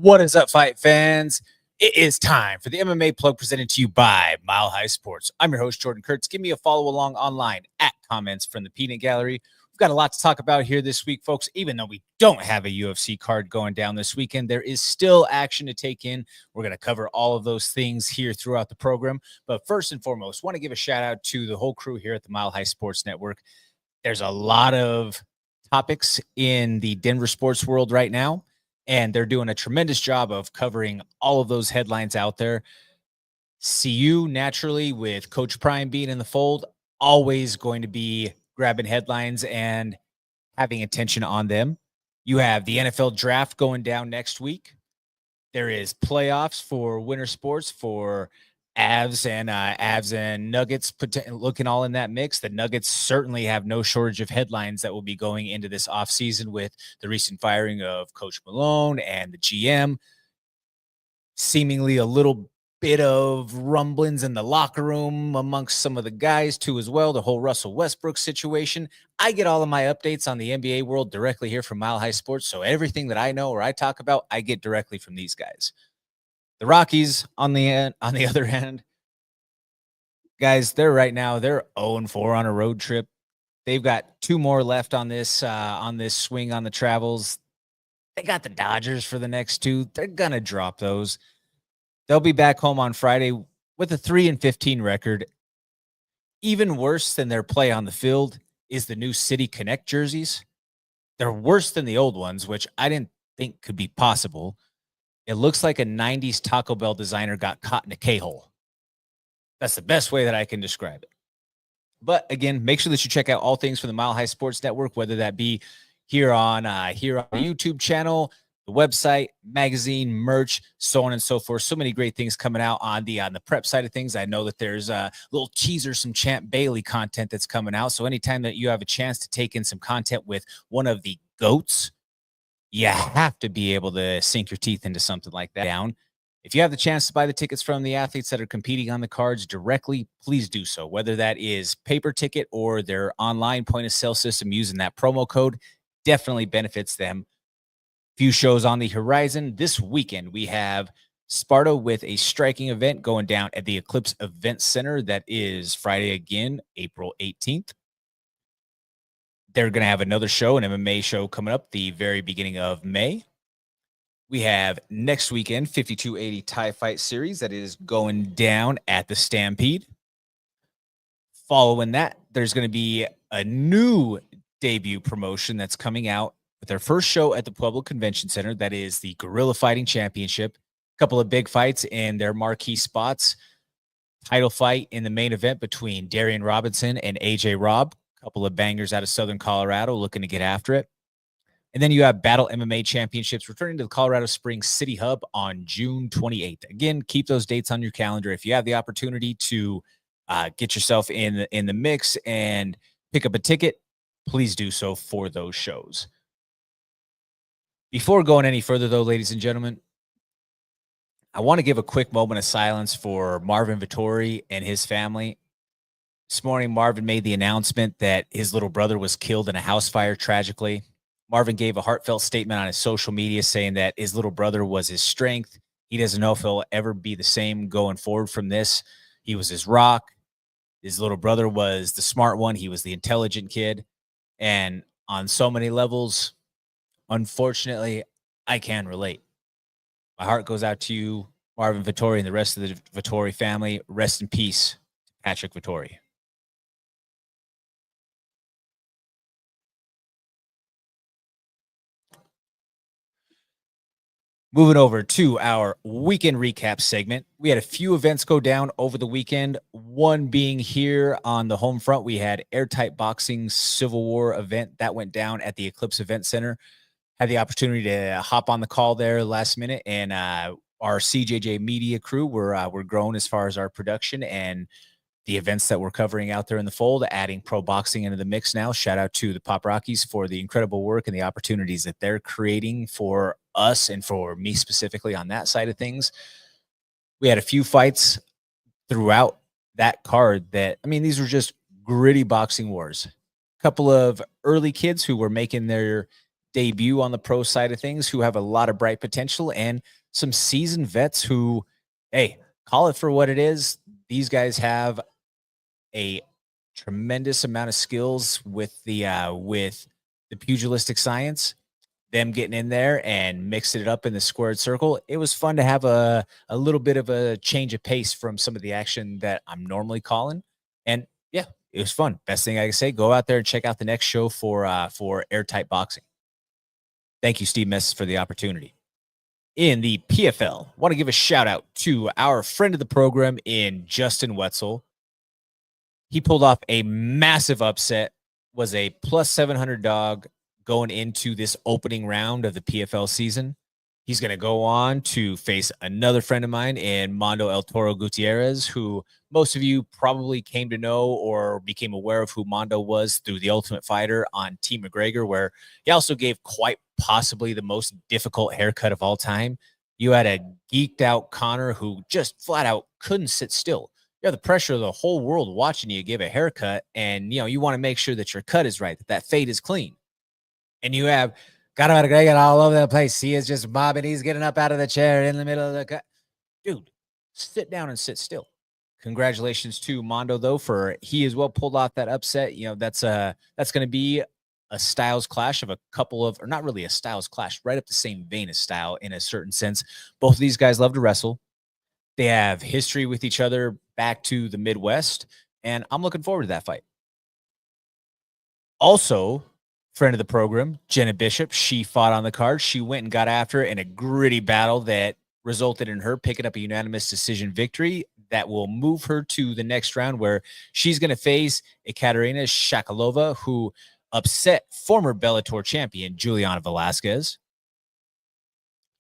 What is up, fight fans? It is time for the MMA Plug presented to you by Mile High Sports. I'm your host, Jordan Kurtz. Give me a follow along online at Comments from the Peanut Gallery. We've got a lot to talk about here this week, folks. Even though we don't have a UFC card going down this weekend, there is still action to take in. We're going to cover all of those things here throughout the program. But first and foremost, want to give a shout out to the whole crew here at the Mile High Sports Network. There's a lot of topics in the Denver sports world right now, and they're doing a tremendous job of covering all of those headlines out there. CU, naturally, with Coach Prime being in the fold, always going to be grabbing headlines and having attention on them. You have the NFL draft going down next week. There is playoffs for winter sports for Avs and Nuggets looking all in that mix. The Nuggets certainly have no shortage of headlines that will be going into this offseason with the recent firing of Coach Malone and the GM. Seemingly a little bit of rumblings in the locker room amongst some of the guys too as well. The whole Russell Westbrook situation. I get all of my updates on the NBA world directly here from Mile High Sports. So everything that I know or I talk about, I get directly from these guys. The Rockies on the other hand, guys, they're 0-4 on a road trip. They've got 2 more left on this swing on the travels. They got the Dodgers for the next 2. They're gonna drop those. They'll be back home on Friday with a 3-15 record. Even worse than their play on the field is the new City Connect jerseys. They're worse than the old ones, which I didn't think could be possible. It looks like a 90s Taco Bell designer got caught in a K-hole. That's the best way that I can describe it. But again, make sure that you check out all things from the Mile High Sports Network, whether that be here on the YouTube channel, the website, magazine, merch, so on and so forth. So many great things coming out on the prep side of things. I know that there's a little teaser, some Champ Bailey content that's coming out. So anytime that you have a chance to take in some content with one of the GOATs, you have to be able to sink your teeth into something like that. If you have the chance to buy the tickets from the athletes that are competing on the cards directly, please do so. Whether that is paper ticket or their online point of sale system using that promo code, definitely benefits them. Few shows on the horizon. This weekend, we have Sparta with a striking event going down at the Eclipse Event Center. That is Friday again, April 18th. They're going to have another show, an MMA show coming up the very beginning of May. We have next weekend, 5280 Thai Fight Series that is going down at the Stampede. Following that, there's going to be a new debut promotion that's coming out with their first show at the Pueblo Convention Center. That is the Guerrilla Fighting Championship. A couple of big fights in their marquee spots. Title fight in the main event between Darian Robinson and AJ Robb. Couple of bangers out of Southern Colorado looking to get after it. And then you have Battle MMA Championships returning to the Colorado Springs City Hub on June 28th. Again, keep those dates on your calendar. If you have the opportunity to get yourself in the mix and pick up a ticket, please do so for those shows. Before going any further, though, ladies and gentlemen, I want to give a quick moment of silence for Marvin Vettori and his family. This morning, Marvin made the announcement that his little brother was killed in a house fire tragically. Marvin gave a heartfelt statement on his social media saying that his little brother was his strength. He doesn't know if he'll ever be the same going forward from this. He was his rock. His little brother was the smart one. He was the intelligent kid. And on so many levels, unfortunately, I can relate. My heart goes out to you, Marvin Vettori, and the rest of the Vettori family. Rest in peace, Patrick Vettori. Moving over to our weekend recap segment. We had a few events go down over the weekend. One being here on the home front. We had Airtight Boxing Civil War event that went down at the Eclipse Event Center. Had the opportunity to hop on the call there last minute, and our CJJ media crew we're growing as far as our production and the events that we're covering out there in the fold, adding pro boxing into the mix now. Shout out to the Pop Rockies for the incredible work and the opportunities that they're creating for us and for me specifically on that side of things. We had a few fights throughout that card that, I mean, these were just gritty boxing wars. A couple of early kids who were making their debut on the pro side of things who have a lot of bright potential, and some seasoned vets who, hey, call it for what it is. These guys have a tremendous amount of skills with the pugilistic science. Them getting in there and mixing it up in the squared circle. It was fun to have a little bit of a change of pace from some of the action that I'm normally calling. And yeah, it was fun. Best thing I can say, go out there and check out the next show for Airtight Boxing. Thank you, Steve Messes, for the opportunity. In the PFL, want to give a shout out to our friend of the program in Justin Wetzel. He pulled off a massive upset, was a plus 700 dog going into this opening round of the PFL season. He's going to go on to face another friend of mine in Mondo El Toro Gutierrez, who most of you probably came to know or became aware of who Mondo was through The Ultimate Fighter on Team McGregor, where he also gave quite possibly the most difficult haircut of all time. You had a geeked out Connor who just flat out couldn't sit still. You have the pressure of the whole world watching you give a haircut, and you want to make sure that your cut is right, that fade is clean. And you have Conor McGregor all over the place. He is just bobbing. He's getting up out of the chair in the middle of the cut. Dude, sit down and sit still. Congratulations to Mondo, though, for he as well pulled off that upset. That's going to be a styles clash of a couple of, or not really a styles clash, right up the same vein as style in a certain sense. Both of these guys love to wrestle. They have history with each other back to the Midwest, and I'm looking forward to that fight. Also, friend of the program, Jenna Bishop, she fought on the card. She went and got after it in a gritty battle that resulted in her picking up a unanimous decision victory that will move her to the next round, where she's going to face Ekaterina Shakalova, who upset former Bellator champion Juliana Velasquez.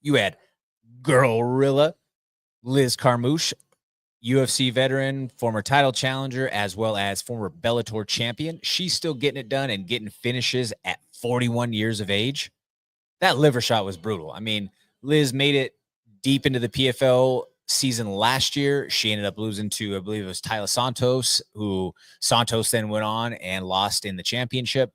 You had Gorilla Liz Carmouche, UFC veteran, former title challenger, as well as former Bellator champion. She's still getting it done and getting finishes at 41 years of age. That liver shot was brutal. I mean, Liz made it deep into the PFL season last year. She ended up losing to, I believe it was Tyler Santos, who Santos then went on and lost in the championship.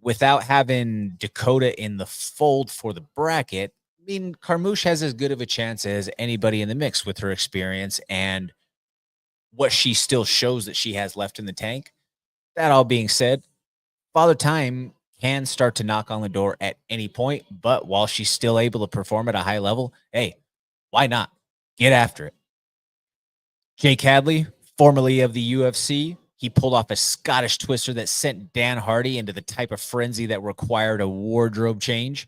Without having Dakota in the fold for the bracket, I mean, Carmouche has as good of a chance as anybody in the mix with her experience and what she still shows that she has left in the tank. That all being said, Father Time can start to knock on the door at any point, but while she's still able to perform at a high level, hey, why not? Get after it. Jake Hadley, formerly of the UFC, he pulled off a Scottish twister that sent Dan Hardy into the type of frenzy that required a wardrobe change.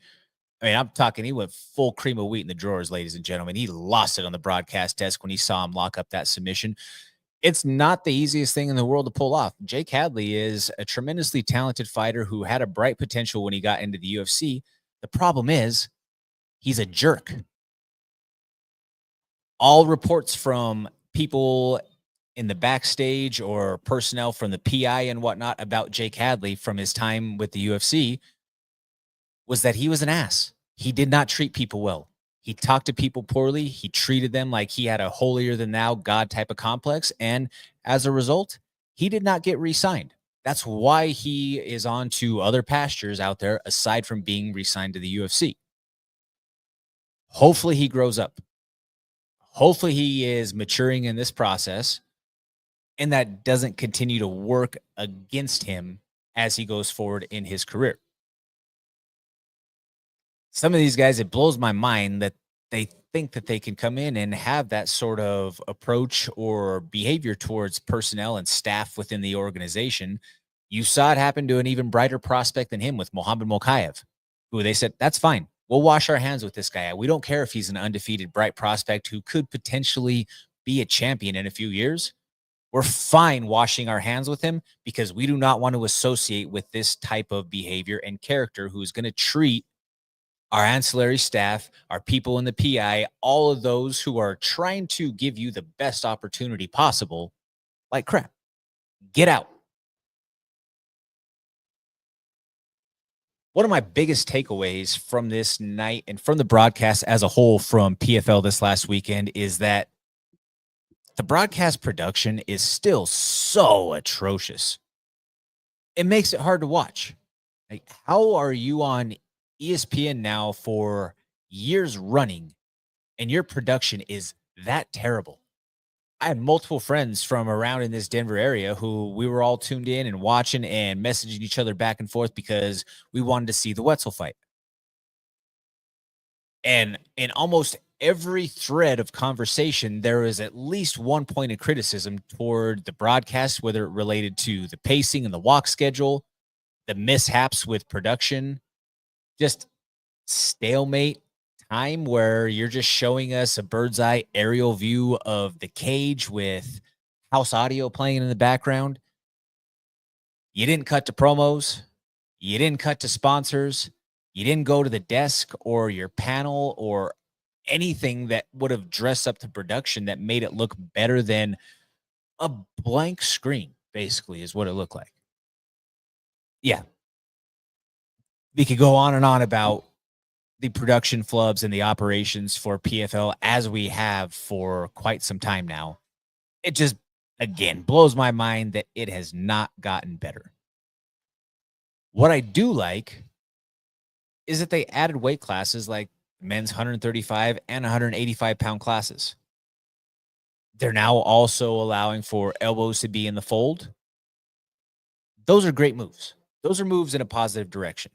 I mean, I'm talking, he went full cream of wheat in the drawers, ladies and gentlemen. He lost it on the broadcast desk when he saw him lock up that submission. It's not the easiest thing in the world to pull off. Jake Hadley is a tremendously talented fighter who had a bright potential when he got into the UFC. The problem is he's a jerk. All reports from people in the backstage or personnel from the PI and whatnot about Jake Hadley from his time with the UFC was that he was an ass. He did not treat people well. He talked to people poorly. He treated them like he had a holier than thou God type of complex. And as a result, he did not get re-signed. That's why he is on to other pastures out there aside from being re-signed to the UFC. Hopefully he grows up. Hopefully he is maturing in this process and that doesn't continue to work against him as he goes forward in his career. Some of these guys, it blows my mind that they think that they can come in and have that sort of approach or behavior towards personnel and staff within the organization. You saw it happen to an even brighter prospect than him with Mohamed Mokaev, who they said, that's fine. We'll wash our hands with this guy. We don't care if he's an undefeated bright prospect who could potentially be a champion in a few years. We're fine washing our hands with him because we do not want to associate with this type of behavior and character who is going to treat our ancillary staff, our people in the PI, all of those who are trying to give you the best opportunity possible, like crap. Get out. One of my biggest takeaways from this night and from the broadcast as a whole from PFL this last weekend is that the broadcast production is still so atrocious. It makes it hard to watch. Like, how are you on ESPN now for years running and your production is that terrible. I had multiple friends from around in this Denver area who we were all tuned in and watching and messaging each other back and forth because we wanted to see the Wetzel fight. And in almost every thread of conversation, there is at least one point of criticism toward the broadcast, whether it related to the pacing and the walk schedule, the mishaps with production, just stalemate time where you're just showing us a bird's eye aerial view of the cage with house audio playing in the background. You didn't cut to promos. You didn't cut to sponsors. You didn't go to the desk or your panel or anything that would have dressed up the production that made it look better than a blank screen, basically, is what it looked like. Yeah. We could go on and on about the production flubs and the operations for PFL as we have for quite some time now. It just, again, blows my mind that it has not gotten better. What I do like is that they added weight classes like men's 135 and 185 pound classes. They're now also allowing for elbows to be in the fold. Those are great moves. Those are moves in a positive direction.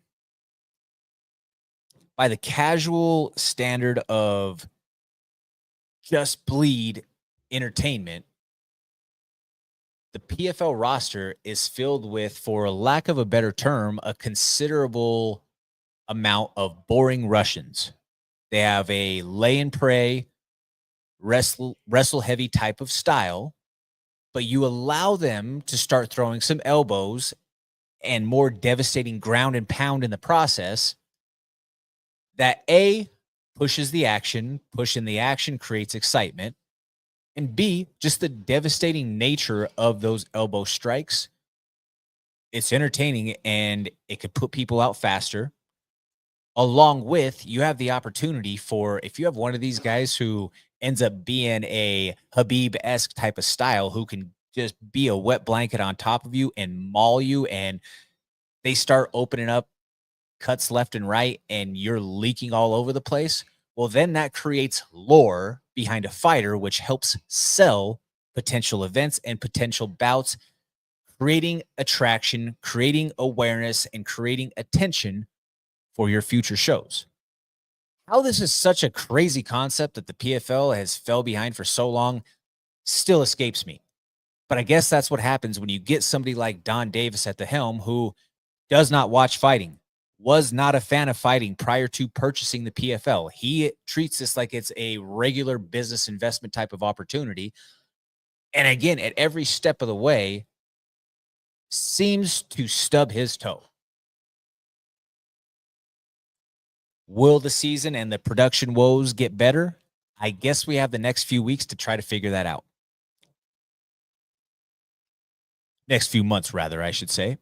By the casual standard of just bleed entertainment, the PFL roster is filled with, for lack of a better term, a considerable amount of boring Russians. They have a lay and pray, wrestle heavy type of style, but you allow them to start throwing some elbows and more devastating ground and pound in the process. That A, pushes the action, pushing the action creates excitement, and B, just the devastating nature of those elbow strikes. It's entertaining and it could put people out faster. Along with, you have the opportunity for, if you have one of these guys who ends up being a Habib-esque type of style who can just be a wet blanket on top of you and maul you, and they start opening up cuts left and right and you're leaking all over the place, well, then that creates lore behind a fighter, which helps sell potential events and potential bouts, creating attraction, creating awareness, and creating attention for your future shows. How this is such a crazy concept that the PFL has fell behind for so long still escapes me. But I guess that's what happens when you get somebody like Don Davis at the helm, who does not watch fighting, was not a fan of fighting prior to purchasing the PFL. He treats this like it's a regular business investment type of opportunity. And again, at every step of the way, seems to stub his toe. Will the season and the production woes get better? I guess we have the next few weeks to try to figure that out. Next few months, rather, I should say.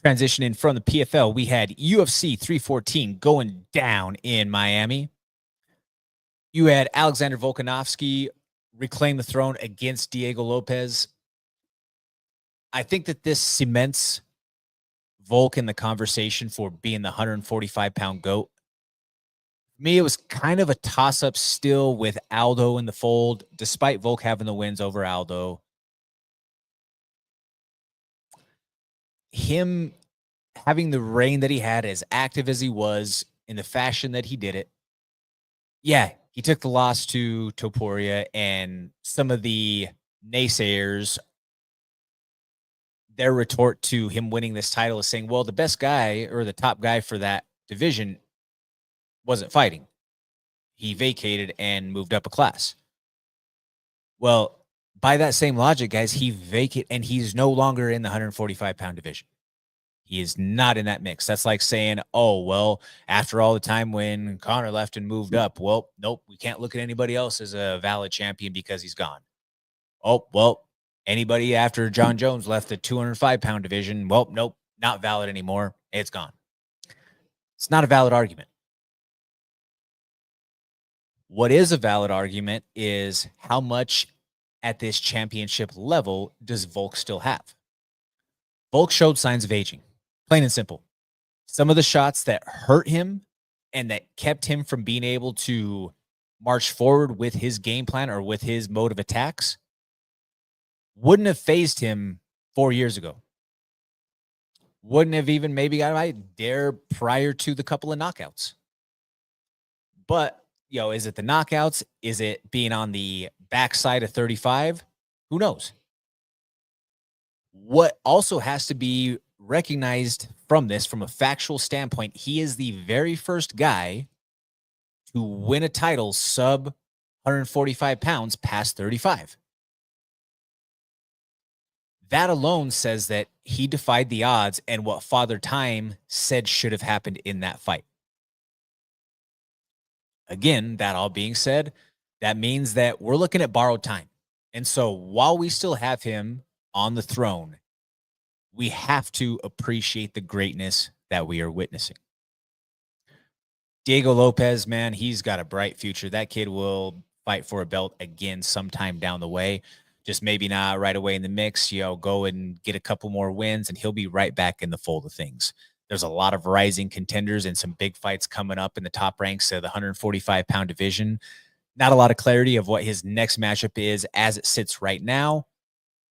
Transitioning from the PFL, we had UFC 314 going down in Miami. You had Alexander Volkanovski reclaim the throne against Diego Lopez. I think that this cements Volk in the conversation for being the 145-pound GOAT. For me, it was kind of a toss-up still with Aldo in the fold, despite Volk having the wins over Aldo. Him having the reign that he had, as active as he was, in the fashion that he did it. Yeah, he took the loss to Topuria, and some of the naysayers, their retort to him winning this title is saying, well, the best guy or the top guy for that division wasn't fighting. He vacated and moved up a class. Well, by that same logic, guys, he vacated and he's no longer in the 145-pound division. He is not in that mix. That's like saying, oh, well, after all the time when Conor left and moved up, well, nope, we can't look at anybody else as a valid champion because he's gone. Oh, well, anybody after John Jones left the 205-pound division, well, nope, not valid anymore. It's gone. It's not a valid argument. What is a valid argument is how much at this championship level does Volk still have? Volk showed signs of aging, plain and simple. Some of the shots that hurt him and that kept him from being able to march forward with his game plan or with his mode of attacks wouldn't have phased him 4 years ago. Wouldn't have even maybe got right there prior to the couple of knockouts. But, is it the knockouts? Is it being on the backside of 35? Who knows? What also has to be recognized from this, from a factual standpoint, he is the very first guy to win a title sub 145 pounds past 35. That alone says that he defied the odds and what Father Time said should have happened in that fight. Again, that all being said, that means that we're looking at borrowed time. And so while we still have him on the throne, we have to appreciate the greatness that we are witnessing. Diego Lopez, man, he's got a bright future. That kid will fight for a belt again sometime down the way. Just maybe not right away in the mix, go and get a couple more wins and he'll be right back in the fold of things. There's a lot of rising contenders and some big fights coming up in the top ranks of the 145-pound division. Not a lot of clarity of what his next matchup is as it sits right now.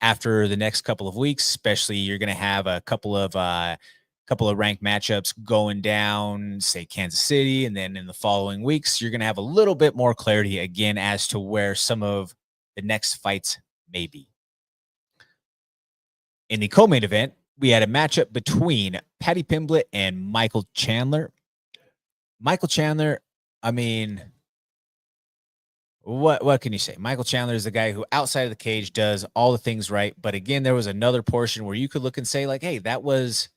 After the next couple of weeks, especially, you're going to have a couple of ranked matchups going down, say Kansas City, and then in the following weeks, you're going to have a little bit more clarity again as to where some of the next fights may be. In the co-main event, we had a matchup between Paddy Pimblett and Michael Chandler. Michael Chandler, I mean, what can you say? Michael Chandler is the guy who outside of the cage does all the things right. But again, there was another portion where you could look and say, like, hey, that was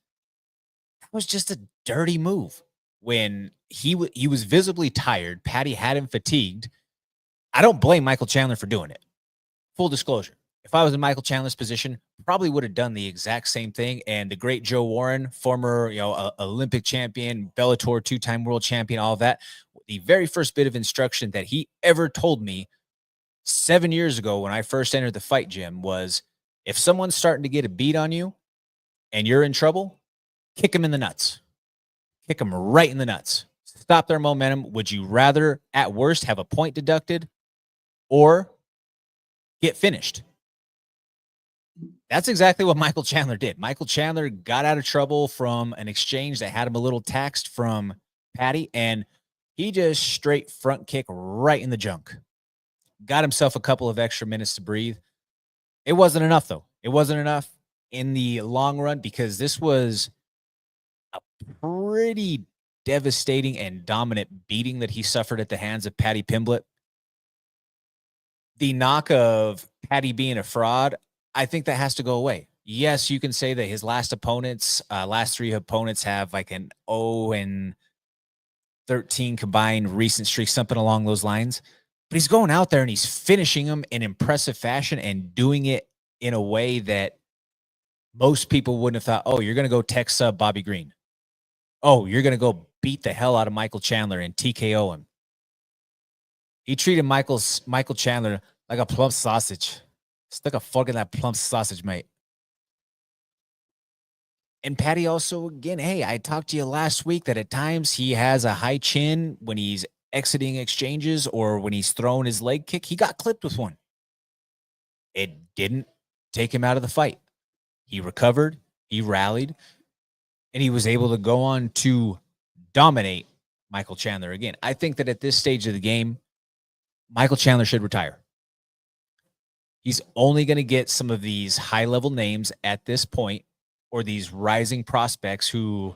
just a dirty move. When he was visibly tired, Paddy had him fatigued. I don't blame Michael Chandler for doing it. Full disclosure. If I was in Michael Chandler's position, probably would have done the exact same thing. And the great Joe Warren, former, Olympic champion, Bellator 2-time world champion, all of that. The very first bit of instruction that he ever told me 7 years ago when I first entered the fight gym was, if someone's starting to get a beat on you and you're in trouble, kick them in the nuts. Kick them right in the nuts. Stop their momentum. Would you rather, at worst, have a point deducted or get finished? That's exactly what Michael Chandler did. Michael Chandler got out of trouble from an exchange that had him a little taxed from Paddy, and he just straight front kick right in the junk. Got himself a couple of extra minutes to breathe. It wasn't enough, though. It wasn't enough in the long run because this was a pretty devastating and dominant beating that he suffered at the hands of Paddy Pimblett. The knock of Paddy being a fraud, I think that has to go away. Yes, you can say that his last three opponents have like an 0-13 combined recent streak, something along those lines. But he's going out there and he's finishing them in impressive fashion and doing it in a way that most people wouldn't have thought, oh, you're going to go tech sub Bobby Green. Oh, you're going to go beat the hell out of Michael Chandler and TKO him. He treated Michael Chandler like a plump sausage. Stuck a fork in that plump sausage, mate. And Paddy also, again, hey, I talked to you last week that at times he has a high chin when he's exiting exchanges or when he's throwing his leg kick. He got clipped with one. It didn't take him out of the fight. He recovered, he rallied, and he was able to go on to dominate Michael Chandler again. I think that at this stage of the game, Michael Chandler should retire. He's only going to get some of these high-level names at this point, or these rising prospects who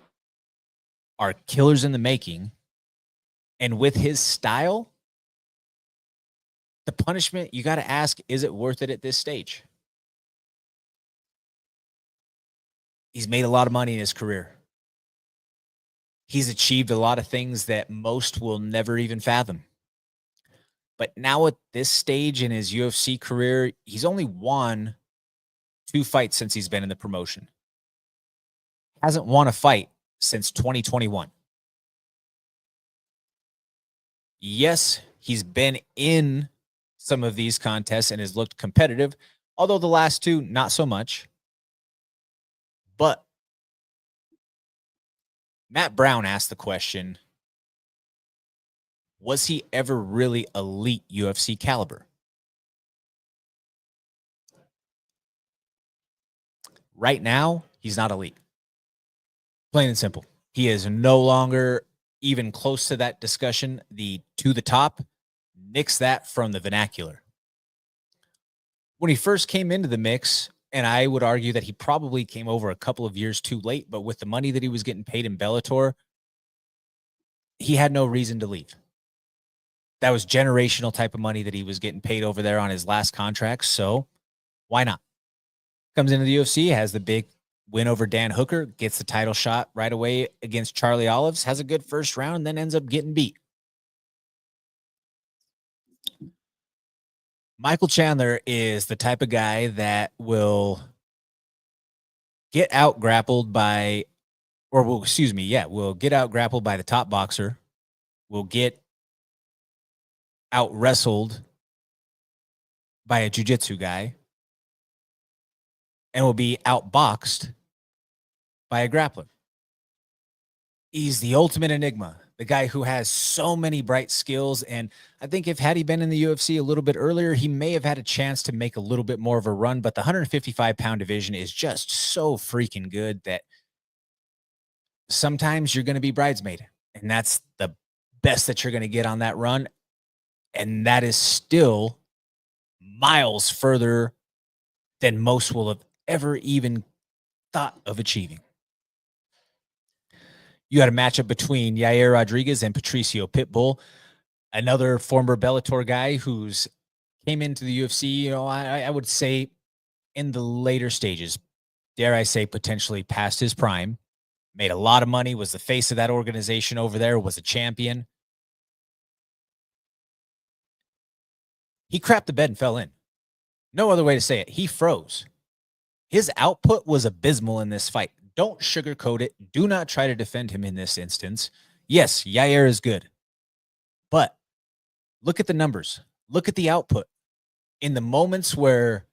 are killers in the making. And with his style, the punishment, you got to ask, is it worth it at this stage? He's made a lot of money in his career. He's achieved a lot of things that most will never even fathom. But now at this stage in his UFC career, he's only won 2 fights since he's been in the promotion. Hasn't won a fight since 2021. Yes, he's been in some of these contests and has looked competitive, although the last 2, not so much. But Matt Brown asked the question, Was he ever really elite UFC caliber? Right now, he's not elite. Plain and simple. He is no longer even close to that discussion. The to the top, nix that from the vernacular. When he first came into the mix, and I would argue that he probably came over a couple of years too late, but with the money that he was getting paid in Bellator, he had no reason to leave. That was generational type of money that he was getting paid over there on his last contract. So why not? Comes into the UFC, has the big win over Dan Hooker, gets the title shot right away against Charlie Olives, has a good first round, then ends up getting beat. Michael Chandler is the type of guy that will get out grappled by, or will, excuse me, yeah, will get out grappled by the top boxer, will get out wrestled by a jiu-jitsu guy, and will be outboxed by a grappler. He's the ultimate enigma, the guy who has so many bright skills. And I think if had he been in the UFC a little bit earlier, he may have had a chance to make a little bit more of a run. But the 155-pound division is just so freaking good that sometimes you're going to be bridesmaid. And that's the best that you're going to get on that run. And that is still miles further than most will have ever even thought of achieving. You had a matchup between Yair Rodriguez and Patricio Pitbull, another former Bellator guy who's came into the UFC, you know, I would say in the later stages, dare I say potentially past his prime, made a lot of money, was the face of that organization over there, was a champion. He crapped the bed and fell in. No other way to say it. He froze. His output was abysmal in this fight. Don't sugarcoat it. Do not try to defend him in this instance. Yes, Yair is good. But look at the numbers. Look at the output. In the moments where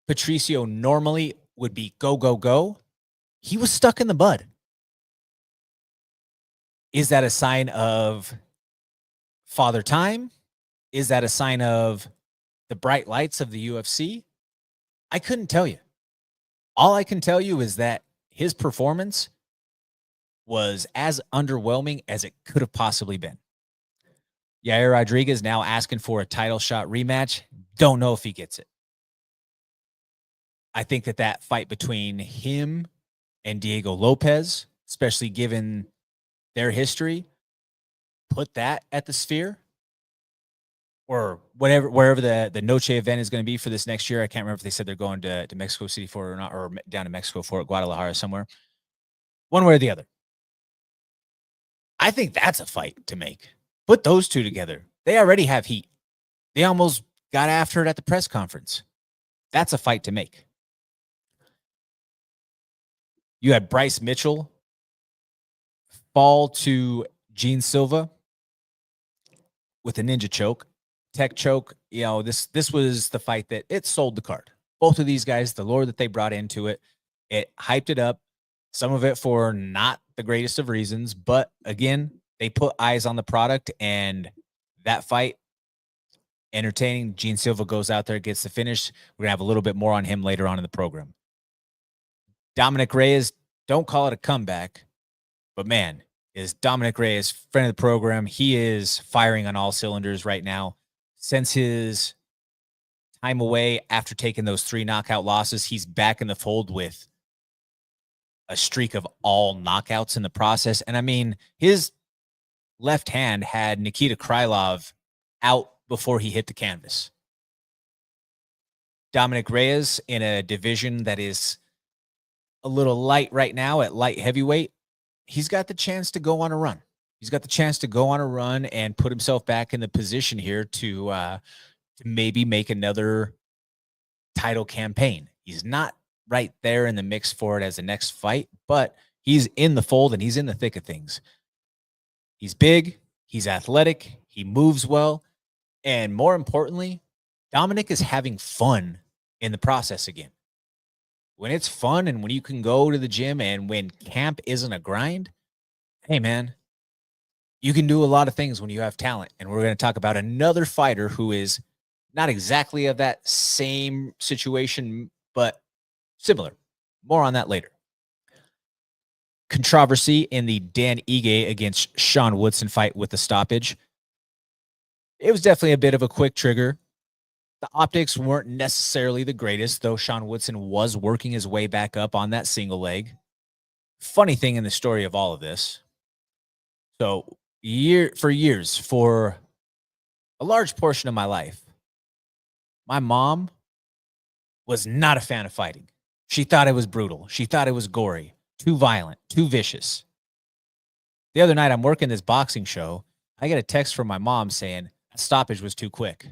Patricio normally would be go, go, go, he was stuck in the bud. Is that a sign of father time? Is that a sign of the bright lights of the UFC? I couldn't tell you. All I can tell you is that his performance was as underwhelming as it could have possibly been. Yair Rodriguez now asking for a title shot rematch. Don't know if he gets it. I think that fight between him and Diego Lopez, especially given their history, put that at the Sphere or whatever, wherever the Noche event is going to be for this next year. I can't remember if they said they're going to Mexico City for it or not, or down to Mexico for it, Guadalajara somewhere. One way or the other. I think that's a fight to make. Put those two together. They already have heat. They almost got after it at the press conference. That's a fight to make. You had Bryce Mitchell fall to Gene Silva with a ninja choke, tech choke. You know, this was the fight that it sold the card. Both of these guys, the lore that they brought into it, it hyped it up. Some of it for not the greatest of reasons, but again, they put eyes on the product, and that fight, entertaining. Gene Silva goes out there, gets the finish. We're going to have a little bit more on him later on in the program. Dominic Reyes, don't call it a comeback, but man, is Dominic Reyes, friend of the program. He is firing on all cylinders right now. Since his time away after taking those 3 knockout losses, he's back in the fold with a streak of all knockouts in the process. And I mean, his left hand had Nikita Krylov out before he hit the canvas. Dominic Reyes in a division that is a little light right now at light heavyweight, he's got the chance to go on a run. He's got the chance to go on a run and put himself back in the position here to maybe make another title campaign. He's not right there in the mix for it as the next fight, but he's in the fold and he's in the thick of things. He's big, he's athletic, he moves well, and more importantly, Dominic is having fun in the process again. When it's fun and when you can go to the gym and when camp isn't a grind, hey man, You can do a lot of things when you have talent. And we're going to talk about another fighter who is not exactly of that same situation, but similar. More on that later. Controversy in the Dan Ige against Sean Woodson fight with the stoppage. It was definitely a bit of a quick trigger. The optics weren't necessarily the greatest, though Sean Woodson was working his way back up on that single leg. Funny thing in the story of all of this. So, for a large portion of my life, my mom was not a fan of fighting. She thought it was brutal. She thought it was gory, too violent, too vicious. The other night, I'm working this boxing show. I get a text from my mom saying that stoppage was too quick.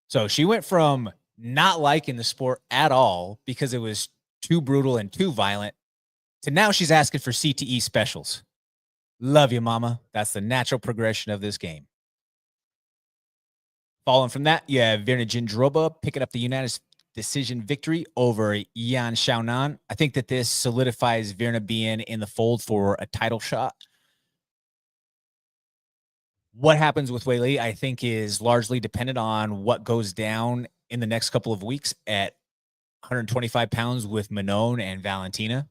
So she went from not liking the sport at all because it was too brutal and too violent to now she's asking for CTE specials. Love you, mama. That's the natural progression of this game. Following from that, you have Virna Jindroba picking up the unanimous decision victory over Yan Xiaonan. I think that this solidifies Virna being in the fold for a title shot. What happens with Weili, I think, is largely dependent on what goes down in the next couple of weeks at 125 pounds with Manon and Valentina.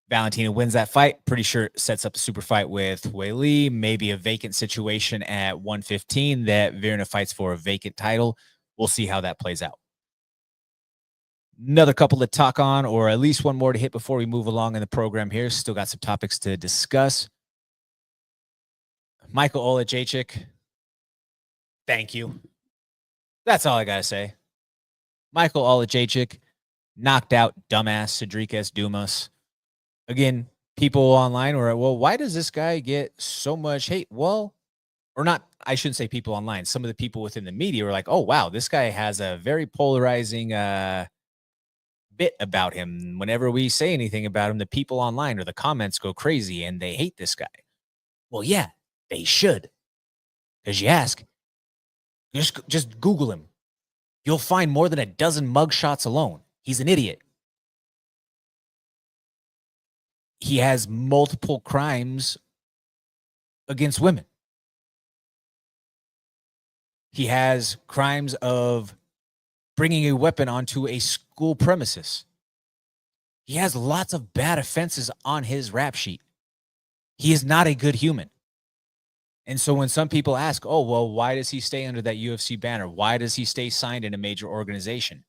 Valentina wins that fight. Pretty sure it sets up a super fight with Weili, maybe a vacant situation at 115 that Virna fights for a vacant title. We'll see how that plays out. Another couple to talk on, or at least one more to hit before we move along in the program here. Still got some topics to discuss. Michael Olajaychik, thank you. That's all I got to say. Michael Olajaychik knocked out dumbass Cedric Dumas. Again, people online were, well, why does this guy get so much hate? Well, or not, I shouldn't say people online. Some of the people within the media were like, oh, wow, this guy has a very polarizing bit about him. Whenever we say anything about him, the people online or the comments go crazy and they hate this guy. Well, yeah, they should. Because you ask, just Google him. You'll find more than a dozen mugshots alone. He's an idiot. He has multiple crimes against women. He has crimes of bringing a weapon onto a school premises. He has lots of bad offenses on his rap sheet. He is not a good human. And so when some people ask, oh, well, why does he stay under that UFC banner? Why does he stay signed in a major organization?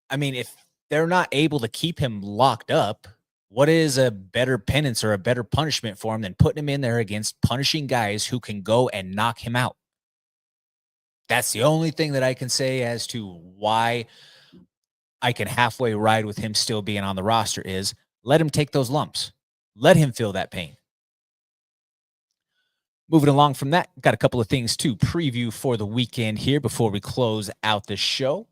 I mean, if they're not able to keep him locked up, what is a better penance or a better punishment for him than putting him in there against punishing guys who can go and knock him out? That's the only thing that I can say as to why I can halfway ride with him still being on the roster is let him take those lumps. Let him feel that pain. Moving along from that, got a couple of things to preview for the weekend here before we close out the show.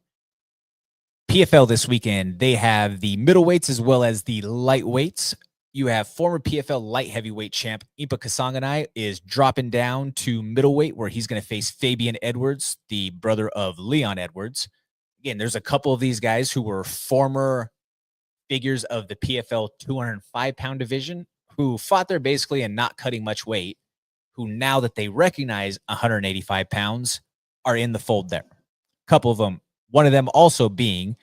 PFL this weekend, they have the middleweights as well as the lightweights. You have former PFL light heavyweight champ Impa Kasanganay is dropping down to middleweight where he's going to face Fabian Edwards, the brother of Leon Edwards. Again, there's a couple of these guys who were former figures of the PFL 205-pound division who fought there basically and not cutting much weight, who now that they recognize 185 pounds are in the fold there. A couple of them, one of them also being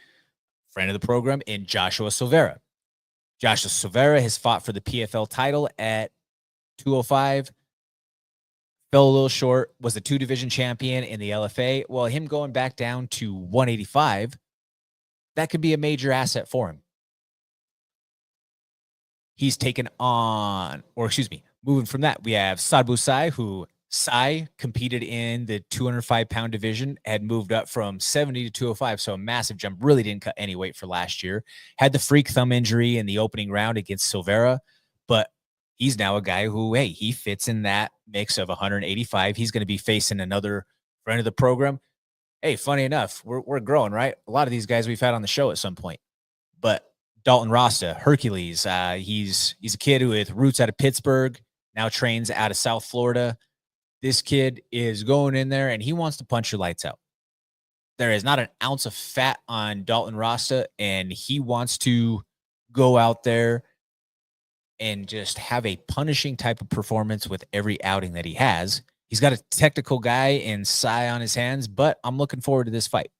friend of the program in Joshua Silveira. Joshua Silveira has fought for the PFL title at 205, fell a little short, was the two-division champion in the LFA. Well, him going back down to 185, that could be a major asset for him. He's taken on, moving from that, we have Sadbu Sai, who competed in the 205-pound division, had moved up from 70 to 205, so a massive jump, really didn't cut any weight for last year. Had the freak thumb injury in the opening round against Silveira, but he's now a guy who, hey, he fits in that mix of 185. He's going to be facing another friend of the program. Hey, funny enough, we're growing, right? A lot of these guys we've had on the show at some point, but Dalton Rasta, Hercules, he's a kid with roots out of Pittsburgh, now trains out of South Florida. This kid is going in there and he wants to punch your lights out. There is not an ounce of fat on Dalton Rasta, and he wants to go out there and just have a punishing type of performance with every outing that he has. He's got a technical guy in Sai on his hands, but I'm looking forward to this fight.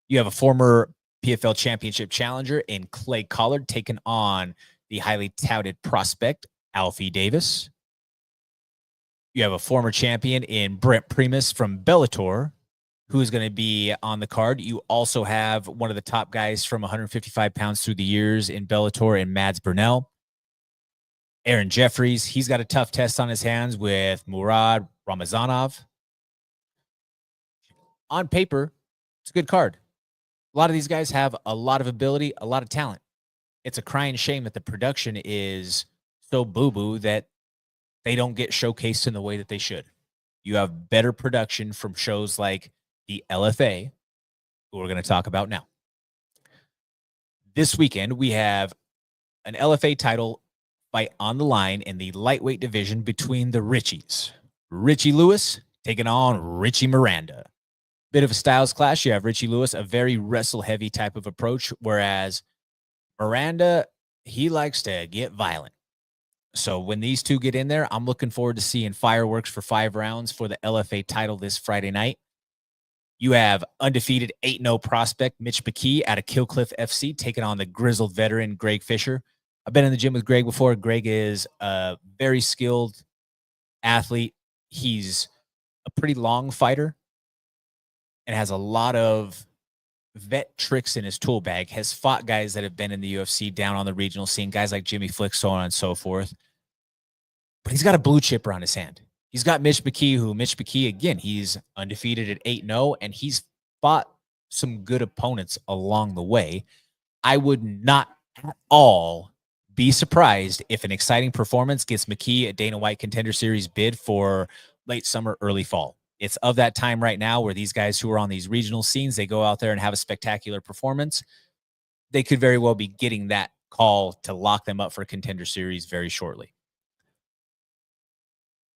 You have a former PFL championship challenger in Clay Collard taking on the highly touted prospect, Alfie Davis. You have a former champion in Brent Primus from Bellator, who's going to be on the card. You also have one of the top guys from 155 pounds through the years in Bellator and Mads Burnell. Aaron Jeffries, he's got a tough test on his hands with Murad Ramazanov. On paper, it's a good card. A lot of these guys have a lot of ability, a lot of talent. It's a crying shame that the production is so boo-boo that they don't get showcased in the way that they should. You have better production from shows like the LFA, who we're going to talk about now. This weekend, we have an LFA title fight on the line in the lightweight division between the Richies. Richie Lewis taking on Richie Miranda. Bit of a styles clash. You have Richie Lewis, a very wrestle-heavy type of approach, whereas Miranda, he likes to get violent. So when these two get in there, I'm looking forward to seeing fireworks for 5 rounds for the LFA title this Friday night. You have undefeated 8-0 prospect Mitch McKee out of Killcliff FC taking on the grizzled veteran Greg Fisher. I've been in the gym with Greg before. Greg is a very skilled athlete. He's a pretty long fighter and has a lot of vet tricks in his tool bag, has fought guys that have been in the UFC down on the regional scene, guys like Jimmy Flick, so on and so forth. But he's got a blue chipper on his hand. He's got Mitch McKee, again, he's undefeated at 8-0, and he's fought some good opponents along the way. I would not at all be surprised if an exciting performance gets McKee a Dana White Contender Series bid for late summer, early fall. It's of that time right now where these guys who are on these regional scenes, they go out there and have a spectacular performance. They could very well be getting that call to lock them up for a Contender Series very shortly.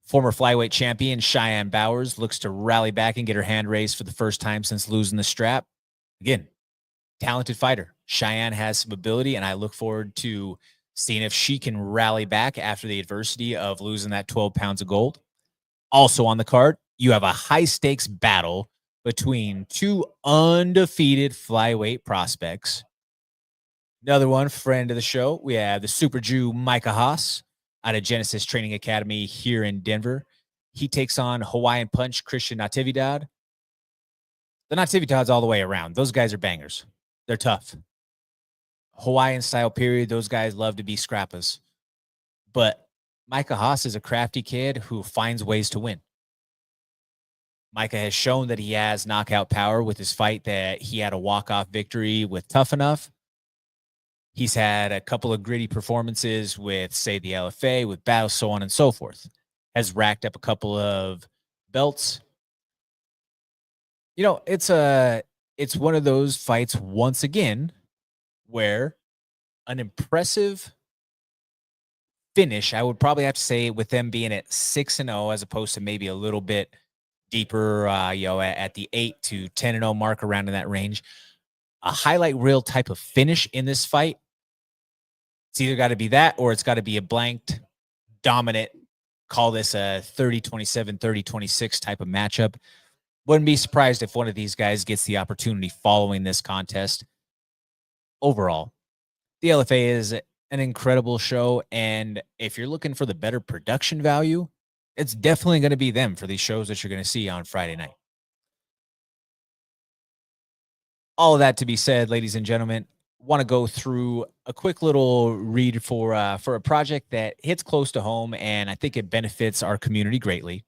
Former flyweight champion Cheyenne Bowers looks to rally back and get her hand raised for the first time since losing the strap. Again, talented fighter. Cheyenne has some ability, and I look forward to seeing if she can rally back after the adversity of losing that 12 pounds of gold. Also on the card, you have a high-stakes battle between 2 undefeated flyweight prospects. Another one, friend of the show, we have the Super Jew Micah Haas out of Genesis Training Academy here in Denver. He takes on Hawaiian Punch Christian Natividad. The Natividads all the way around. Those guys are bangers. They're tough. Hawaiian style period, those guys love to be scrappers. But Micah Haas is a crafty kid who finds ways to win. Micah has shown that he has knockout power with his fight that he had a walk-off victory with Tough Enough. He's had a couple of gritty performances with, say, the LFA, with Battle, so on and so forth. Has racked up a couple of belts. You know, it's one of those fights, once again, where an impressive finish, I would probably have to say, with them being at 6-0 as opposed to maybe a little bit deeper, at the 8 to 10-0 mark, around in that range. A highlight reel type of finish in this fight. It's either got to be that or it's got to be a blanked, dominant, call this a 30-27, 30-26 type of matchup. Wouldn't be surprised if one of these guys gets the opportunity following this contest. Overall, the LFA is an incredible show, and if you're looking for the better production value, it's definitely going to be them for these shows that you're going to see on Friday night. All of that to be said, ladies and gentlemen, want to go through a quick little read for a project that hits close to home, and I think it benefits our community greatly.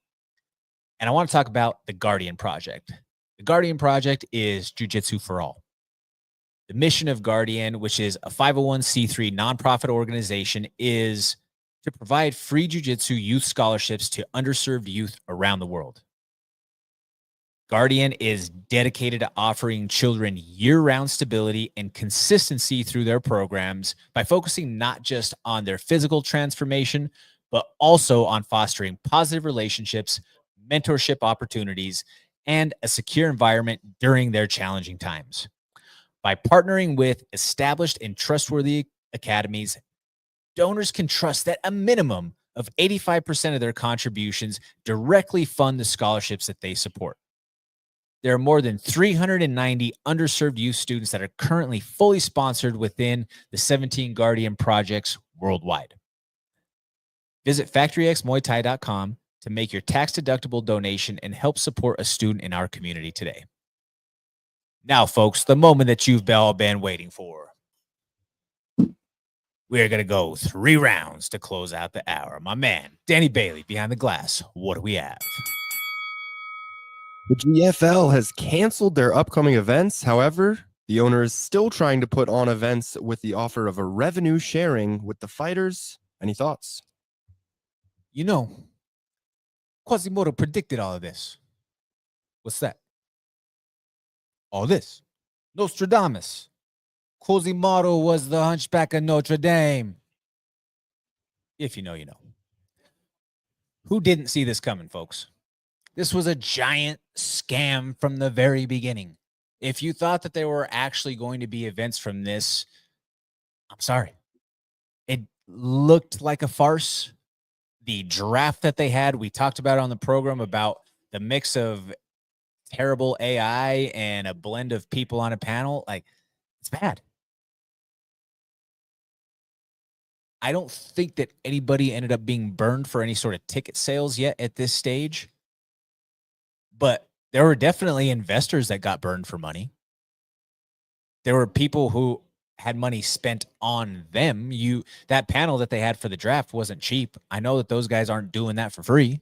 And I want to talk about the Guardian Project. The Guardian Project is Jiu-Jitsu for All. The mission of Guardian, which is a 501c3 nonprofit organization, is to provide free jiu-jitsu youth scholarships to underserved youth around the world. Guardian is dedicated to offering children year-round stability and consistency through their programs by focusing not just on their physical transformation, but also on fostering positive relationships, mentorship opportunities, and a secure environment during their challenging times. By partnering with established and trustworthy academies, donors can trust that a minimum of 85% of their contributions directly fund the scholarships that they support. There are more than 390 underserved youth students that are currently fully sponsored within the 17 Guardian projects worldwide. Visit factoryxmuaythai.com to make your tax-deductible donation and help support a student in our community today. Now, folks, the moment that you've all been waiting for. We're going to go 3 rounds to close out the hour. My man, Danny Bailey, behind the glass. What do we have? The GFL has canceled their upcoming events. However, the owner is still trying to put on events with the offer of a revenue sharing with the fighters. Any thoughts? You know, Quasimodo predicted all of this. What's that? All this. Nostradamus. Quasimodo was the hunchback of Notre Dame. If you know, you know. Who didn't see this coming, folks? This was a giant scam from the very beginning. If you thought that there were actually going to be events from this, I'm sorry. It looked like a farce. The draft that they had, we talked about on the program about the mix of terrible AI and a blend of people on a panel. Like, it's bad. I don't think that anybody ended up being burned for any sort of ticket sales yet at this stage. But there were definitely investors that got burned for money. There were people who had money spent on them. That panel that they had for the draft wasn't cheap. I know that those guys aren't doing that for free.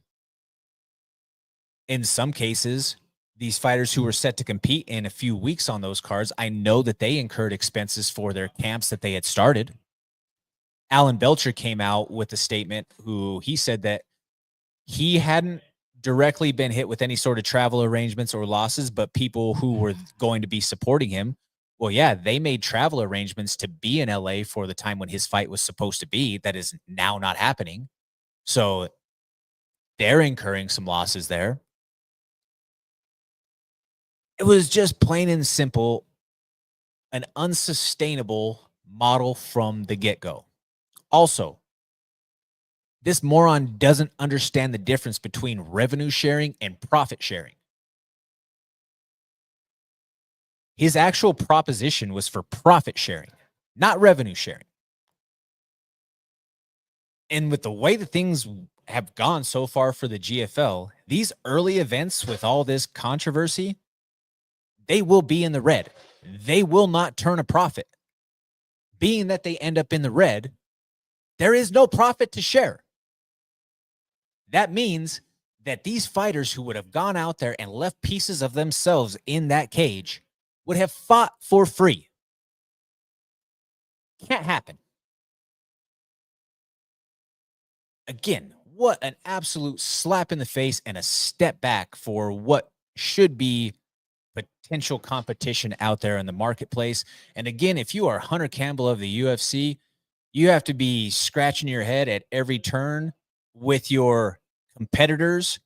In some cases, these fighters who were set to compete in a few weeks on those cards, I know that they incurred expenses for their camps that they had started. Alan Belcher came out with a statement he said that he hadn't directly been hit with any sort of travel arrangements or losses, but people who were going to be supporting him, well, yeah, they made travel arrangements to be in LA for the time when his fight was supposed to be. That is now not happening. So they're incurring some losses there. It was just plain and simple an unsustainable model from the get-go. Also, this moron doesn't understand the difference between revenue sharing and profit sharing. His actual proposition was for profit sharing, not revenue sharing. And with the way that things have gone so far for the GFL, these early events with all this controversy, they will be in the red. They will not turn a profit. Being that they end up in the red, there is no profit to share. That means that these fighters who would have gone out there and left pieces of themselves in that cage would have fought for free. Can't happen. Again, what an absolute slap in the face and a step back for what should be potential competition out there in the marketplace. And again, if you are Hunter Campbell of the UFC, you have to be scratching your head at every turn with your competitors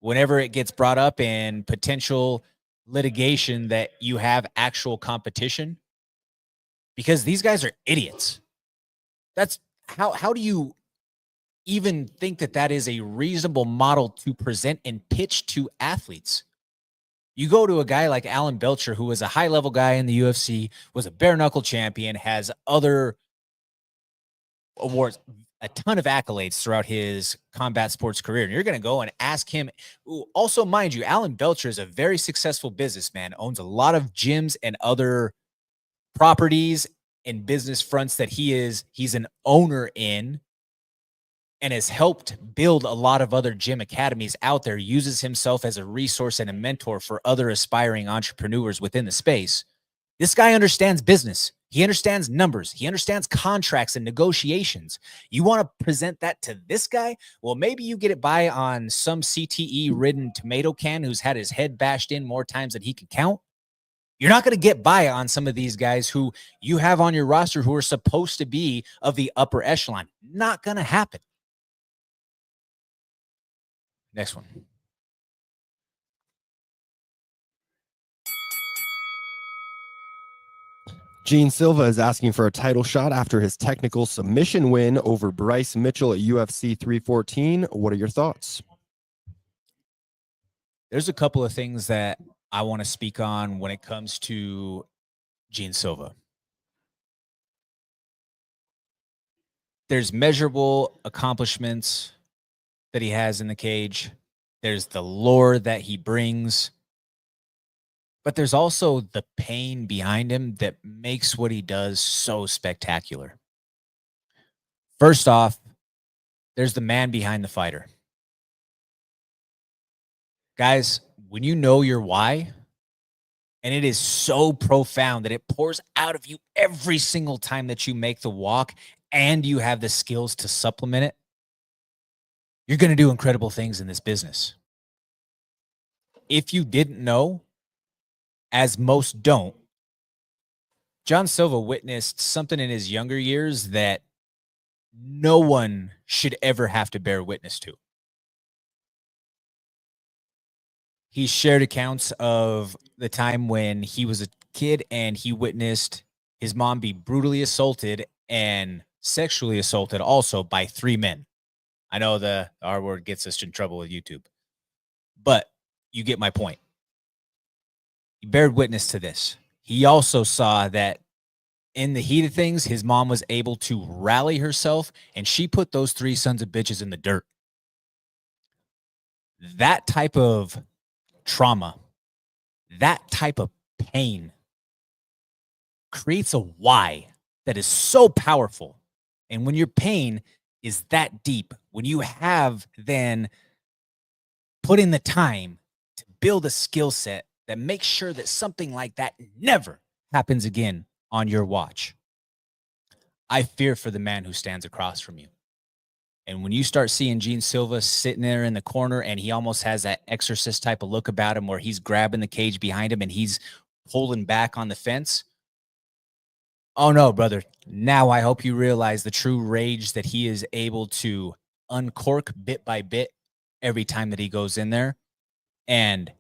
whenever it gets brought up in potential litigation that you have actual competition, because these guys are idiots. That's how do you even think that that is a reasonable model to present and pitch to athletes? You go to a guy like Alan Belcher, who was a high-level guy in the UFC, was a bare-knuckle champion, has other awards, a ton of accolades throughout his combat sports career. And you're going to go and ask him. Also, mind you, Alan Belcher is a very successful businessman, owns a lot of gyms and other properties and business fronts that he's an owner in, and has helped build a lot of other gym academies out there, uses himself as a resource and a mentor for other aspiring entrepreneurs within the space. This guy understands business. He understands numbers. He understands contracts and negotiations. You want to present that to this guy? Well, maybe you get it by on some CTE-ridden tomato can who's had his head bashed in more times than he can count. You're not going to get by on some of these guys who you have on your roster who are supposed to be of the upper echelon. Not going to happen. Next one. Gene Silva is asking for a title shot after his technical submission win over Bryce Mitchell at UFC 314. What are your thoughts? There's a couple of things that I want to speak on when it comes to Gene Silva. There's measurable accomplishments that he has in the cage. There's the lore that he brings. But there's also the pain behind him that makes what he does so spectacular. First off, there's the man behind the fighter. Guys, when you know your why, and it is so profound that it pours out of you every single time that you make the walk and you have the skills to supplement it, you're going to do incredible things in this business. If you didn't know, as most don't, John Silva witnessed something in his younger years that no one should ever have to bear witness to. He shared accounts of the time when he was a kid and he witnessed his mom be brutally assaulted and sexually assaulted also by 3 men. I know the R word gets us in trouble with YouTube, but you get my point. He bared witness to this. He also saw that in the heat of things, his mom was able to rally herself and she put those 3 sons of bitches in the dirt. That type of trauma, that type of pain creates a why that is so powerful. And when your pain is that deep, when you have then put in the time to build a skill set that makes sure that something like that never happens again on your watch, I fear for the man who stands across from you. And when you start seeing Gene Silva sitting there in the corner and he almost has that exorcist type of look about him where he's grabbing the cage behind him and he's pulling back on the fence. Oh no, brother. Now I hope you realize the true rage that he is able to uncork bit by bit every time that he goes in there. And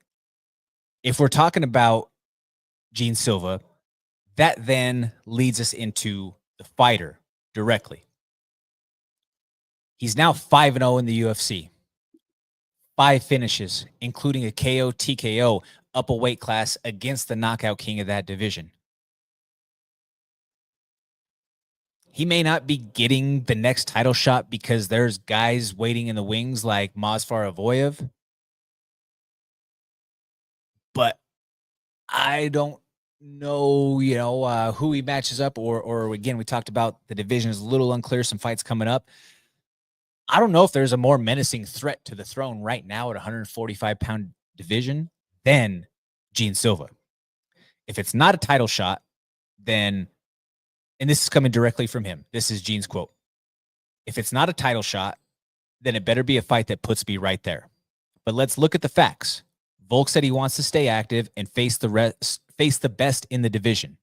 if we're talking about Gene Silva, that then leads us into the fighter directly. He's now 5-0 in the UFC. 5 finishes, including a KO TKO up a weight class against the knockout king of that division. He may not be getting the next title shot because there's guys waiting in the wings like Movsar Evloev. But I don't know, who he matches up or again, we talked about the division is a little unclear, some fights coming up. I don't know if there's a more menacing threat to the throne right now at 145-pound division than Gene Silva. If it's not a title shot, then, and this is coming directly from him, this is Gene's quote, if it's not a title shot, then it better be a fight that puts me right there. But let's look at the facts. Volk said he wants to stay active and face the best in the division.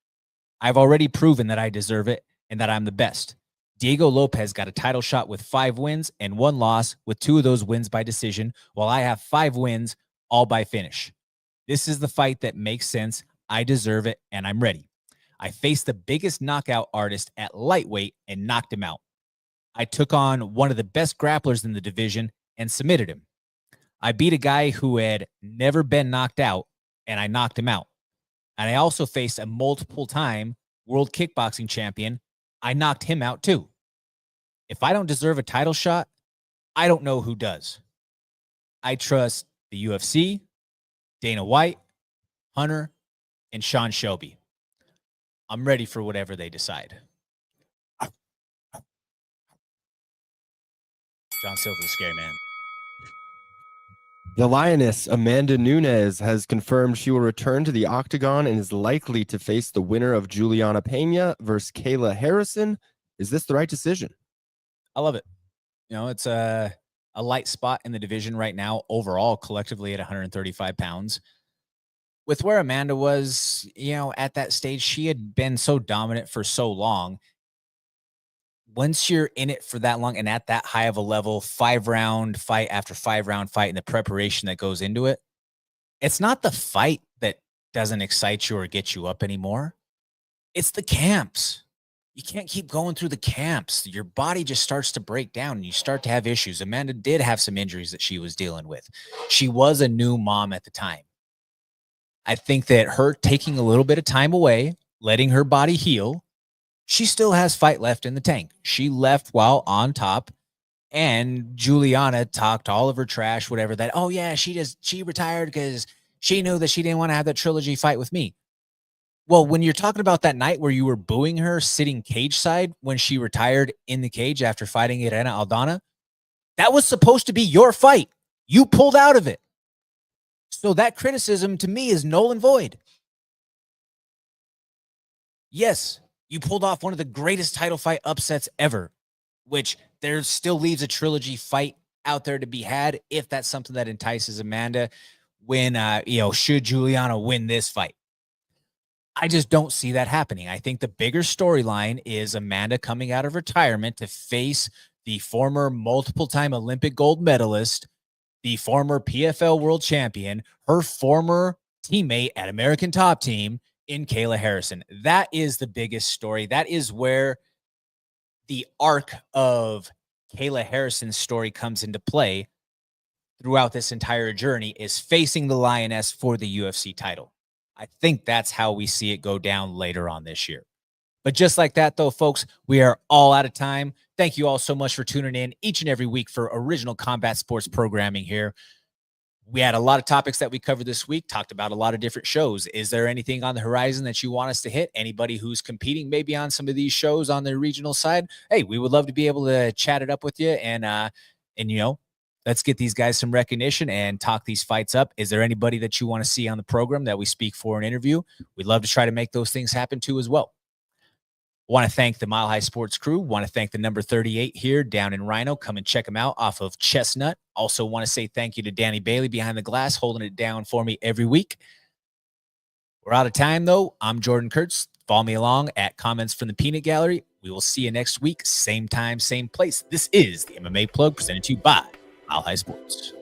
I've already proven that I deserve it and that I'm the best. Diego Lopez got a title shot with 5 wins and 1 loss, with 2 of those wins by decision, while I have 5 wins, all by finish. This is the fight that makes sense. I deserve it, and I'm ready. I faced the biggest knockout artist at lightweight and knocked him out. I took on one of the best grapplers in the division and submitted him. I beat a guy who had never been knocked out, and I knocked him out. And I also faced a multiple-time world kickboxing champion. I knocked him out too. If I don't deserve a title shot, I don't know who does. I trust the UFC, Dana White, Hunter, and Sean Shelby. I'm ready for whatever they decide. John Silva's a scary man. The Lioness, Amanda Nunes, has confirmed she will return to the octagon and is likely to face the winner of Juliana Pena versus Kayla Harrison. Is this the right decision? I love it. It's a light spot in the division right now, overall, collectively at 135 pounds. With where Amanda was, at that stage, she had been so dominant for so long. Once you're in it for that long and at that high of a level, 5-round fight after 5-round fight and the preparation that goes into it, it's not the fight that doesn't excite you or get you up anymore. It's the camps. You can't keep going through the camps. Your body just starts to break down and you start to have issues. Amanda did have some injuries that she was dealing with. She was a new mom at the time. I think that her taking a little bit of time away, letting her body heal, she still has fight left in the tank. She left while on top, and Juliana talked all of her trash, whatever, that, oh yeah, she retired because she knew that she didn't want to have that trilogy fight with me. Well, when you're talking about that night where you were booing her sitting cage side when she retired in the cage after fighting Irene Aldana, that was supposed to be your fight. You pulled out of it. So that criticism to me is null and void. Yes, you pulled off one of the greatest title fight upsets ever, which there still leaves a trilogy fight out there to be had if that's something that entices Amanda when, should Juliana win this fight. I just don't see that happening. I think the bigger storyline is Amanda coming out of retirement to face the former multiple-time Olympic gold medalist, the former PFL world champion, her former teammate at American Top Team in Kayla Harrison. That is the biggest story. That is where the arc of Kayla Harrison's story comes into play throughout this entire journey, is facing the Lioness for the UFC title. I think that's how we see it go down later on this year. But just like that, though, folks, we are all out of time. Thank you all so much for tuning in each and every week for original combat sports programming here. We had a lot of topics that we covered this week, talked about a lot of different shows. Is there anything on the horizon that you want us to hit? Anybody who's competing maybe on some of these shows on the regional side? Hey, we would love to be able to chat it up with you and let's get these guys some recognition and talk these fights up. Is there anybody that you want to see on the program that we speak for an interview? We'd love to try to make those things happen too as well. Want to thank the Mile High Sports crew. Want to thank the number 38 here down in Rhino. Come and check them out off of Chestnut. Also want to say thank you to Danny Bailey behind the glass, holding it down for me every week. We're out of time, though. I'm Jordan Kurtz. Follow me along at Comments from the Peanut Gallery. We will see you next week. Same time, same place. This is the MMA Plug presented to you by Mile High Sports.